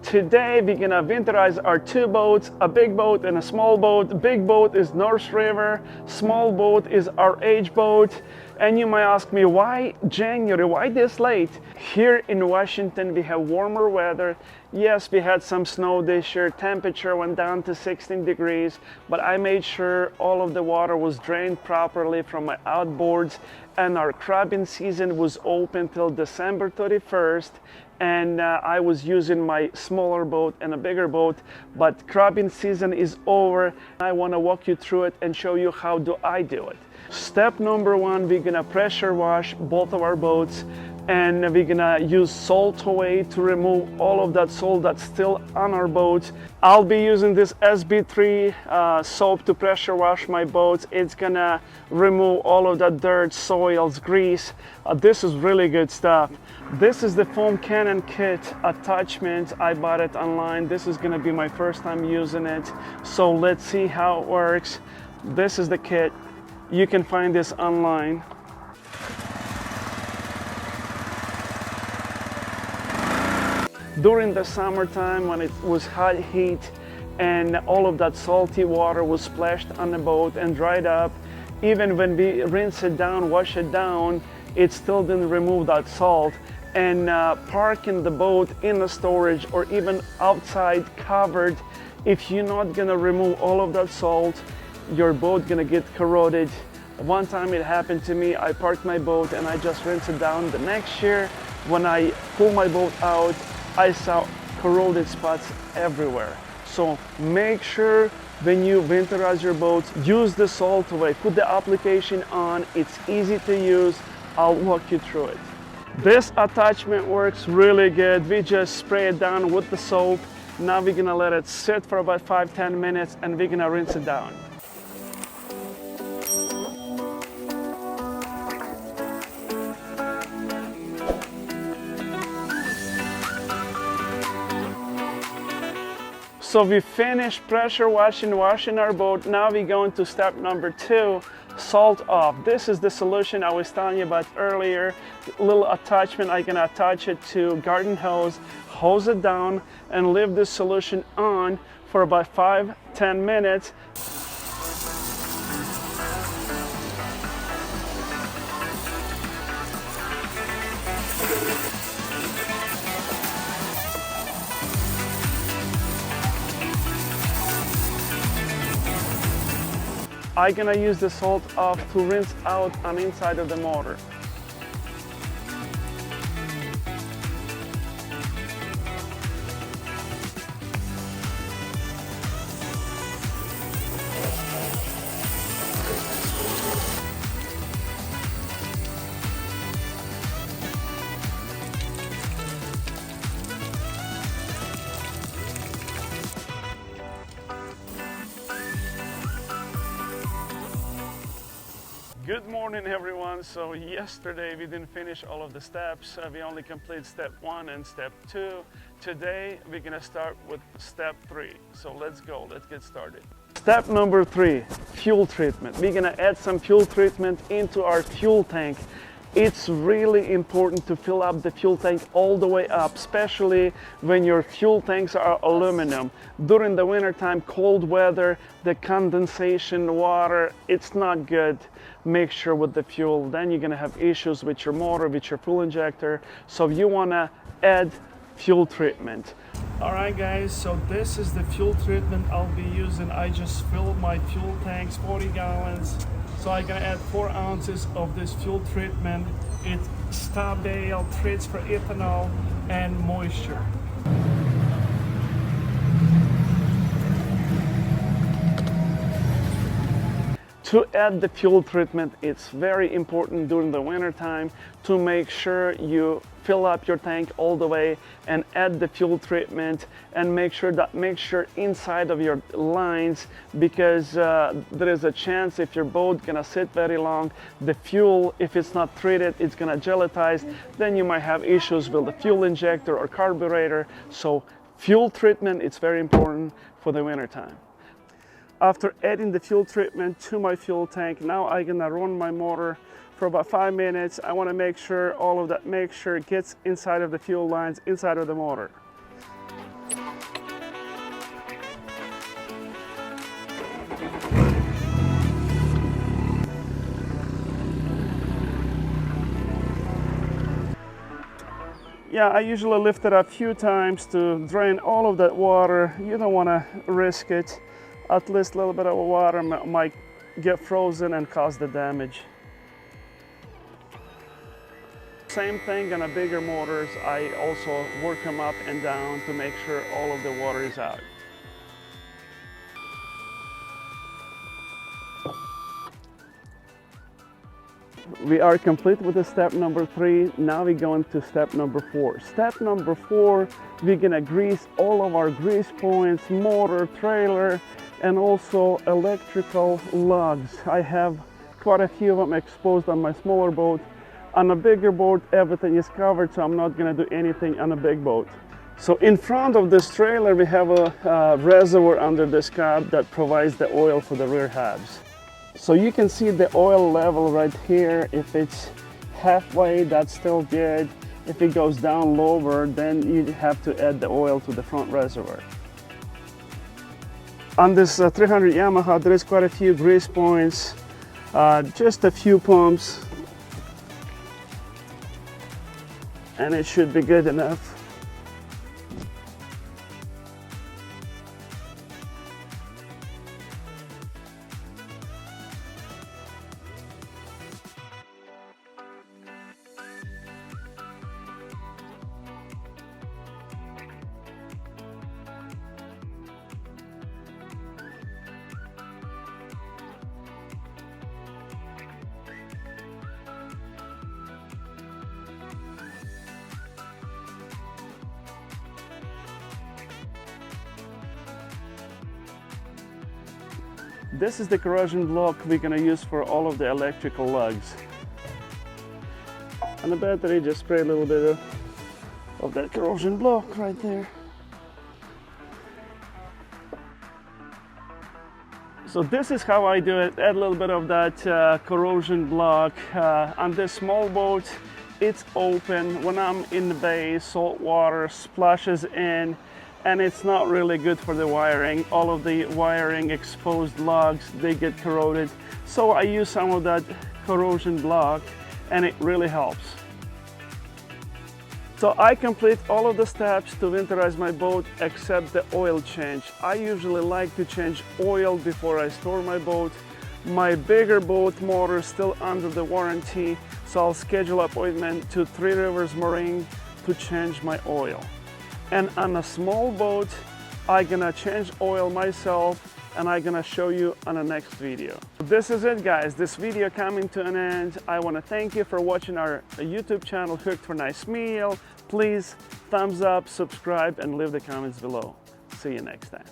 Today we're gonna winterize our two boats, a big boat and a small boat. Big boat is North River, small boat is our age boat. And you might ask me, why January, why this late? Here in Washington we have warmer weather. Yes, we had some snow this year, temperature went down to 16 degrees, but I made sure all of the water was drained properly from my outboards, and our crabbing season was open till December 31st. And I was using my smaller boat and a bigger boat, but crabbing season is over. I want to walk you through it and show you how do I do it. Step number one, we're gonna pressure wash both of our boats, and we're gonna use salt away to remove all of that salt that's still on our boats. I'll be using this SB3 soap to pressure wash my boats. It's gonna remove all of that dirt, soils, grease. This is really good stuff. This is the foam cannon kit attachment. I bought it online. This is gonna be my first time using it. So let's see how it works. This is the kit. You can find this online. During the summertime when it was hot heat and all of that salty water was splashed on the boat and dried up, even when we rinse it down, wash it down, it still didn't remove that salt. And parking the boat in the storage or even outside covered, if you're not gonna remove all of that salt, your boat gonna get corroded. One time it happened to me. I parked my boat and I just rinsed it down. The next year when I pulled my boat out, I saw corroded spots everywhere. So make sure when you winterize your boats, use the salt away. Put the application on. It's easy to use. I'll walk you through it. This attachment works really good. We just spray it down with the soap. Now we're gonna let it sit for about 5-10 minutes and we're gonna rinse it down. So we finished pressure washing our boat. Now we're going to step number 2, salt off. This is the solution I was telling you about earlier. Little attachment, I can attach it to garden hose it down and leave this solution on for about 5-10 minutes. I'm gonna use the salt off to rinse out on inside of the motor. Good morning everyone. So yesterday we didn't finish all of the steps. We only completed step 1 and step 2. Today we're gonna start with step 3. So let's go, let's get started. Step number 3, fuel treatment. We're gonna add some fuel treatment into our fuel tank. It's really important to fill up the fuel tank all the way up, especially when your fuel tanks are aluminum. During the winter time, cold weather, the condensation water, it's not good. Make sure with the fuel, then you're gonna have issues with your motor, with your fuel injector. So you wanna add fuel treatment. All right guys, so this is the fuel treatment I'll be using. I just filled my fuel tanks, 40 gallons. So I'm gonna add 4 ounces of this fuel treatment. It's STA-BIL, treats for ethanol and moisture. To add the fuel treatment, it's very important during the winter time to make sure you fill up your tank all the way and add the fuel treatment and make sure inside of your lines, because there is a chance if your boat gonna sit very long, the fuel, if it's not treated, it's gonna gelatize, then you might have issues with the fuel injector or carburetor. So fuel treatment, it's very important for the winter time. After adding the fuel treatment to my fuel tank, now I'm gonna run my motor for about 5 minutes. I wanna make sure all of that mixture gets inside of the fuel lines, inside of the motor. Yeah, I usually lift it up a few times to drain all of that water. You don't want to risk it. At least a little bit of water might get frozen and cause the damage. Same thing on a bigger motors. I also work them up and down to make sure all of the water is out. We are complete with the step number 3. Now we go into step number 4. Step number 4, we're gonna grease all of our grease points, motor, trailer, and also electrical lugs. I have quite a few of them exposed on my smaller boat. On a bigger boat, everything is covered, so I'm not gonna do anything on a big boat. So in front of this trailer, we have a reservoir under this cab that provides the oil for the rear halves. So you can see the oil level right here. If it's halfway, that's still good. If it goes down lower, then you have to add the oil to the front reservoir. On this 300 Yamaha, there is quite a few grease points, just a few pumps, and it should be good enough. This is the corrosion block we're going to use for all of the electrical lugs. On the battery, just spray a little bit of that corrosion block right there. So this is how I do it. Add a little bit of that corrosion block. On this small boat, it's open. When I'm in the bay, salt water splashes in, and it's not really good for the wiring. All of the wiring exposed lugs, they get corroded. So I use some of that corrosion block, and it really helps. So I complete all of the steps to winterize my boat except the oil change. I usually like to change oil before I store my boat. My bigger boat motor is still under the warranty, so I'll schedule an appointment to Three Rivers Marine to change my oil. And on a small boat, I'm gonna change oil myself, and I'm gonna show you on the next video. This is it, guys. This video coming to an end. I wanna thank you for watching our YouTube channel, Hooked for Nice Meal. Please thumbs up, subscribe, and leave the comments below. See you next time.